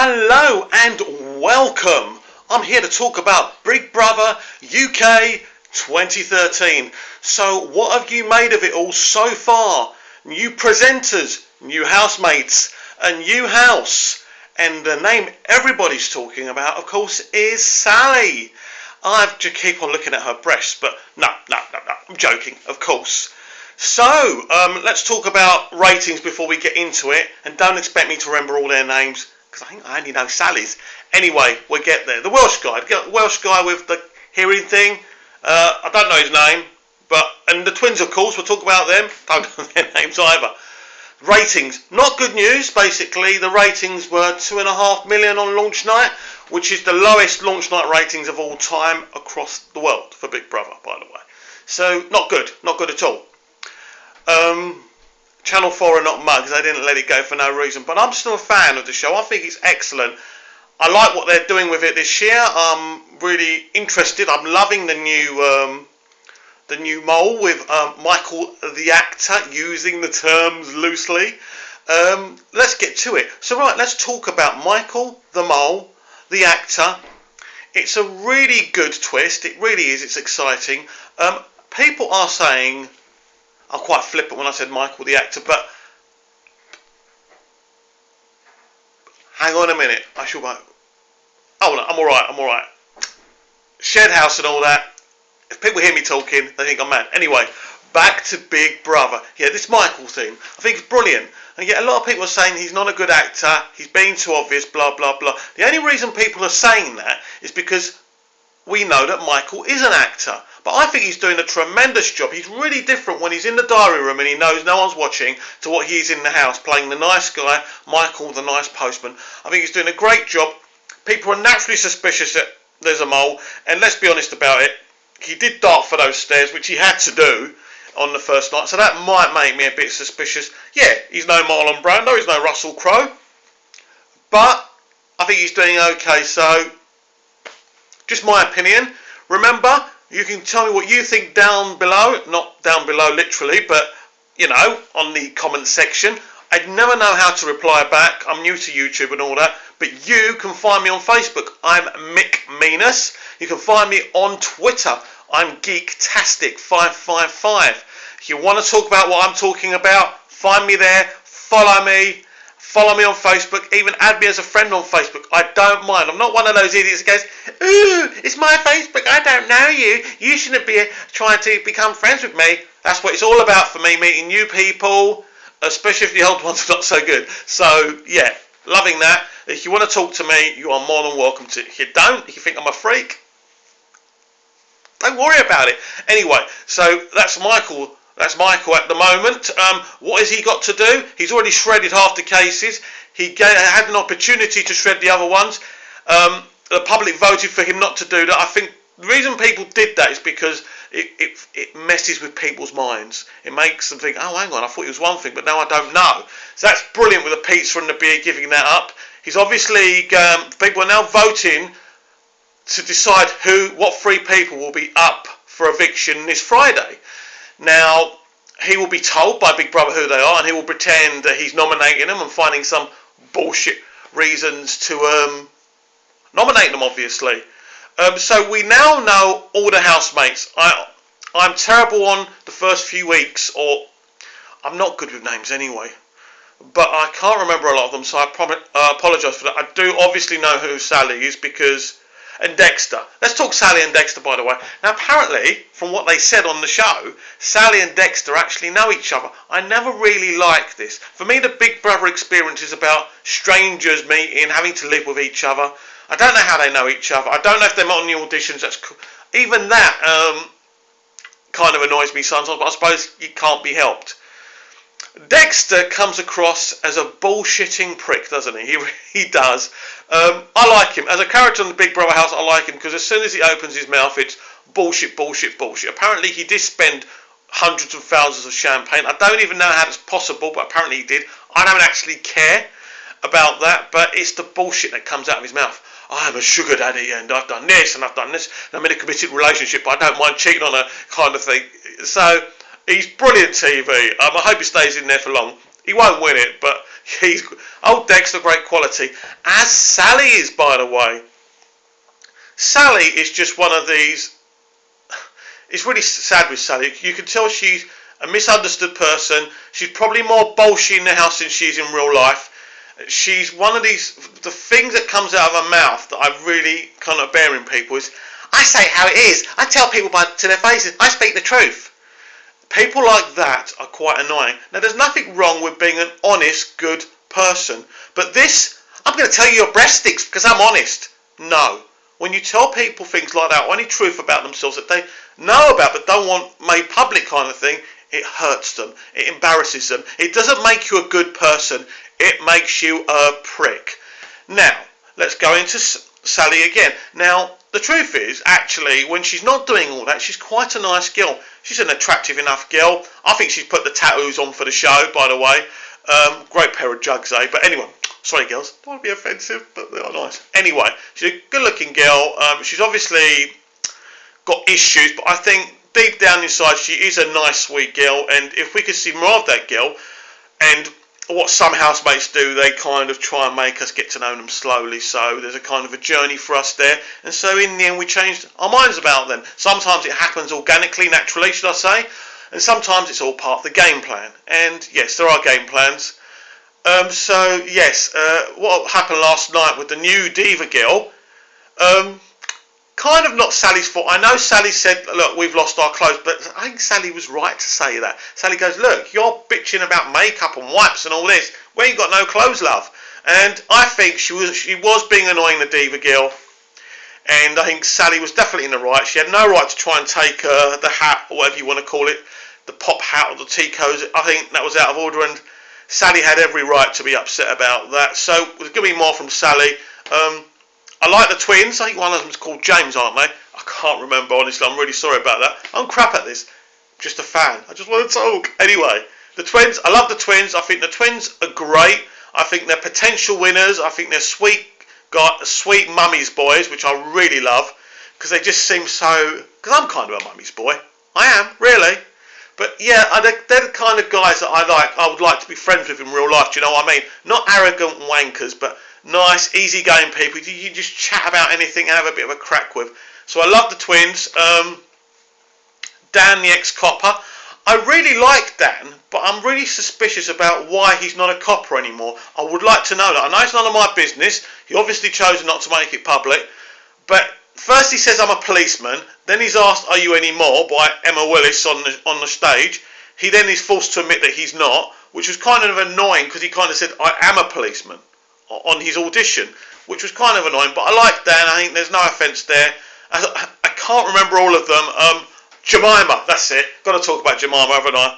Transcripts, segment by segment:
Hello and welcome. I'm here to talk about Big Brother UK 2013. So what have you made of it all so far? New presenters, new housemates, a new house, and the name everybody's talking about, of course, is Sally. I have to keep on looking at her breasts, but no, I'm joking, of course. So, let's talk about ratings before we get into it, and don't expect me to remember all their names, because I think I only know Sally's. Anyway, we'll get there. The Welsh guy with the hearing thing, I don't know his name, and the twins, of course, we'll talk about them, don't know their names either. Ratings, not good news, basically. The ratings were 2.5 million on launch night, which is the lowest launch night ratings of all time across the world for Big Brother, by the way. So, not good at all. Channel 4 are not mugs, they didn't let it go for no reason, but I'm still a fan of the show. I think it's excellent. I like what they're doing with it this year. I'm really interested. I'm loving the new mole with Michael the actor, using the terms loosely. Let's get to it. So right, let's talk about Michael the mole, the actor. It's a really good twist. It really is. It's exciting. People are saying, I'm quite flippant when I said Michael the actor, but hang on a minute. Oh no, I'm alright. Shed house and all that. If people hear me talking, they think I'm mad. Anyway, back to Big Brother. Yeah, this Michael thing, I think it's brilliant. And yet a lot of people are saying he's not a good actor, he's being too obvious, blah, blah, blah. The only reason people are saying that is because we know that Michael is an actor. But I think he's doing a tremendous job. He's really different when he's in the diary room and he knows no one's watching to what he's in the house, playing the nice guy, Michael the nice postman. I think he's doing a great job. People are naturally suspicious that there's a mole. And let's be honest about it, he did dart for those stairs, which he had to do on the first night. So that might make me a bit suspicious. Yeah, he's no Marlon Brando, he's no Russell Crowe. But I think he's doing okay. So, just my opinion. Remember, you can tell me what you think down below. Not down below literally, but, you know, on the comment section. I'd never know how to reply back. I'm new to YouTube and all that. But you can find me on Facebook. I'm Mick Meanus. You can find me on Twitter. I'm Geektastic555. If you want to talk about what I'm talking about, find me there. Follow me. Follow me on Facebook, even add me as a friend on Facebook. I don't mind. I'm not one of those idiots that goes, ooh, it's my Facebook, I don't know you. You shouldn't be trying to become friends with me. That's what it's all about for me, meeting new people, especially if the old ones are not so good. So, yeah, loving that. If you want to talk to me, you are more than welcome to. If you don't, if you think I'm a freak, don't worry about it. Anyway, so that's Michael. That's Michael at the moment. What has he got to do? He's already shredded half the cases. He had an opportunity to shred the other ones. The public voted for him not to do that. I think the reason people did that is because it messes with people's minds. It makes them think, oh, hang on, I thought it was one thing, but now I don't know. So that's brilliant with the pizza and the beer giving that up. He's obviously, people are now voting to decide what 3 people will be up for eviction this Friday. Now, he will be told by Big Brother who they are, and he will pretend that he's nominating them and finding some bullshit reasons to nominate them, obviously. So we now know all the housemates. I'm terrible on the first few weeks, or I'm not good with names anyway. But I can't remember a lot of them, so I apologise for that. I do obviously know who Sally is and Dexter. Let's talk Sally and Dexter, by the way. Now, apparently, from what they said on the show, Sally and Dexter actually know each other. I never really liked this. For me, the Big Brother experience is about strangers meeting, having to live with each other. I don't know how they know each other. I don't know if they're on the auditions. That's cool. Even that kind of annoys me sometimes, but I suppose it can't be helped. Dexter comes across as a bullshitting prick, doesn't he? He does. I like him. As a character in the Big Brother house, I like him because as soon as he opens his mouth, it's bullshit, bullshit, bullshit. Apparently, he did spend hundreds of thousands of champagne. I don't even know how that's possible, but apparently he did. I don't actually care about that, but it's the bullshit that comes out of his mouth. I'm a sugar daddy, and I've done this, and I've done this, and I'm in a committed relationship, but I don't mind cheating on her, kind of thing. So, he's brilliant TV. I hope he stays in there for long. He won't win it, but Old Dexter, great quality. As Sally is, by the way. Sally is just one of these. It's really sad with Sally. You can tell she's a misunderstood person. She's probably more bolshy in the house than she is in real life. She's one of these. The things that comes out of her mouth that I really kind of bear in people is, I say how it is. I tell people to their faces. I speak the truth. People like that are quite annoying. Now, there's nothing wrong with being an honest, good person. But this, I'm going to tell you your breast stinks because I'm honest. No. When you tell people things like that, or any truth about themselves that they know about but don't want made public kind of thing, it hurts them. It embarrasses them. It doesn't make you a good person. It makes you a prick. Now, let's go into Sally again. Now, the truth is, actually, when she's not doing all that, she's quite a nice girl. She's an attractive enough girl. I think she's put the tattoos on for the show, by the way. Great pair of jugs, eh? But anyway, sorry, girls. Don't want to be offensive, but they are nice. Anyway, she's a good-looking girl. She's obviously got issues, but I think deep down inside, she is a nice, sweet girl. And if we could see more of that girl, and what some housemates do, they kind of try and make us get to know them slowly. So there's a kind of a journey for us there. And so in the end, we changed our minds about them. Sometimes it happens organically, naturally, should I say. And sometimes it's all part of the game plan. And yes, there are game plans. So yes, what happened last night with the new diva girl, kind of not Sally's fault. I know Sally said, look, we've lost our clothes, but I think Sally was right to say that. Sally goes, look, you're bitching about makeup and wipes and all this. We ain't got no clothes, love. And I think she was being annoying, the diva girl. And I think Sally was definitely in the right. She had no right to try and take the hat, or whatever you want to call it, the pop hat or the Tico's. I think that was out of order, and Sally had every right to be upset about that. So there's going to be more from Sally. I like the twins. I think one of them's called James, aren't they? I can't remember, honestly. I'm really sorry about that. I'm crap at this. I'm just a fan. I just want to talk. Anyway, the twins. I love the twins. I think the twins are great. I think they're potential winners. I think they're sweet mummy's boys, which I really love. Because they just seem so... Because I'm kind of a mummy's boy. I am, really. But yeah, they're the kind of guys that I would like to be friends with in real life. Do you know what I mean? Not arrogant wankers, but nice, easygoing people. You just chat about anything and have a bit of a crack with. So I love the twins. Dan, the ex-copper. I really like Dan, but I'm really suspicious about why he's not a copper anymore. I would like to know that. I know it's none of my business. He obviously chose not to make it public. But first he says, I'm a policeman. Then he's asked, are you any more, by Emma Willis on the stage. He then is forced to admit that he's not, which was kind of annoying because he kind of said, I am a policeman on his audition, which was kind of annoying. But I like Dan. I think there's no offence there. I can't remember all of them. Jemima, that's it. Got to talk about Jemima, haven't I?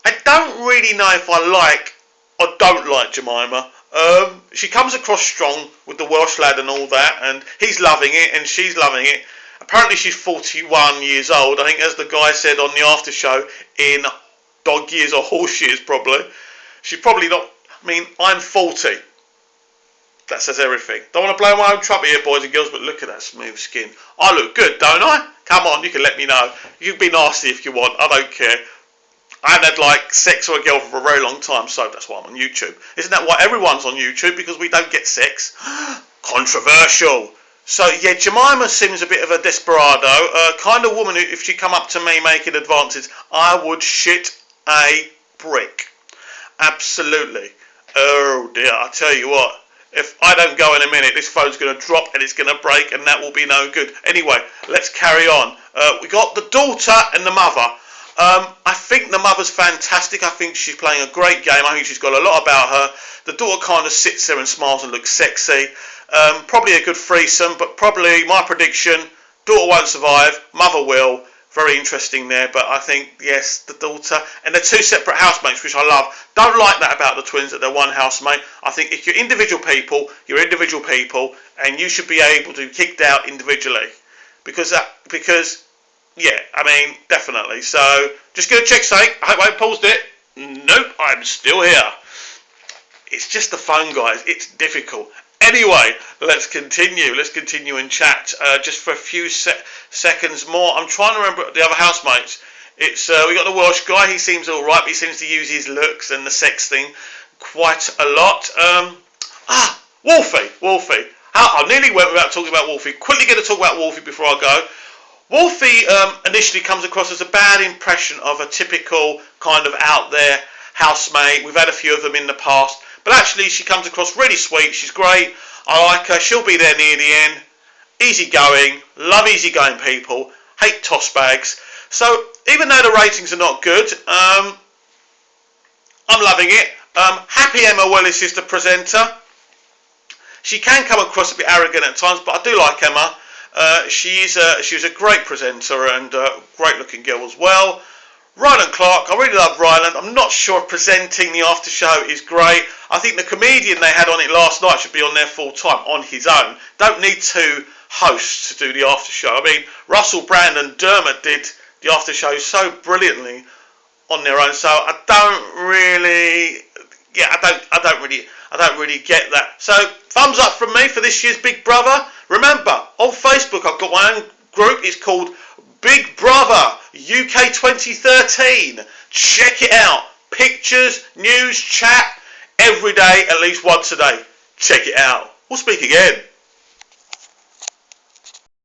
I don't really know if I like or don't like Jemima. She comes across strong with the Welsh lad and all that, and he's loving it and she's loving it. Apparently she's 41 years old. I think, as the guy said on the after show, in dog years or horse years probably. She's probably not... I mean, I'm 40. That says everything. Don't want to blow my own trumpet here, boys and girls, but look at that smooth skin. I look good, don't I? Come on, you can let me know. You can be nasty if you want. I don't care. I haven't had, sex with a girl for a very long time, so that's why I'm on YouTube. Isn't that why everyone's on YouTube? Because we don't get sex? Controversial. So, yeah, Jemima seems a bit of a desperado. Kind of woman who, if she come up to me making advances, I would shit a brick. Absolutely. Oh, dear, I tell you what. If I don't go in a minute, this phone's going to drop and it's going to break, and that will be no good. Anyway, let's carry on. We got the daughter and the mother. I think the mother's fantastic. I think she's playing a great game. I think she's got a lot about her. The daughter kind of sits there and smiles and looks sexy. Probably a good threesome, but probably my prediction, daughter won't survive, mother will. Very interesting there, but I think, yes, the daughter. And they're two separate housemates, which I love. Don't like that about the twins, that they're one housemate. I think if you're individual people, you're individual people, and you should be able to be kicked out individually. Because, yeah, I mean, definitely. So, just going to check something. I hope I paused it. Nope, I'm still here. It's just the phone, guys. It's difficult. Anyway, let's continue. Let's continue and chat just for a few seconds more. I'm trying to remember the other housemates. It's we got the Welsh guy. He seems all right, but he seems to use his looks and the sex thing quite a lot. Wolfie. I nearly went without talking about Wolfie. Quickly going to talk about Wolfie before I go. Wolfie initially comes across as a bad impression of a typical kind of out there housemate. We've had a few of them in the past, but actually she comes across really sweet. She's great. I like her. She'll be there near the end. Easy going. Love easy going people. Hate toss bags. So even though the ratings are not good, I'm loving it. Happy Emma Willis is the presenter. She can come across a bit arrogant at times, but I do like Emma. She was a great presenter and great looking girl as well. Ryland Clark, I really love Ryland. I'm not sure if presenting the after show is great. I think the comedian they had on it last night should be on there full time on his own. Don't need two hosts to do the after show. I mean, Russell Brand and Dermot did the after show so brilliantly on their own. So I don't really get that. So thumbs up from me for this year's Big Brother. Remember, on Facebook I've got my own group. It's called Big Brother UK 2013. Check it out. Pictures, news, chat, every day, at least once a day. Check it out. We'll speak again.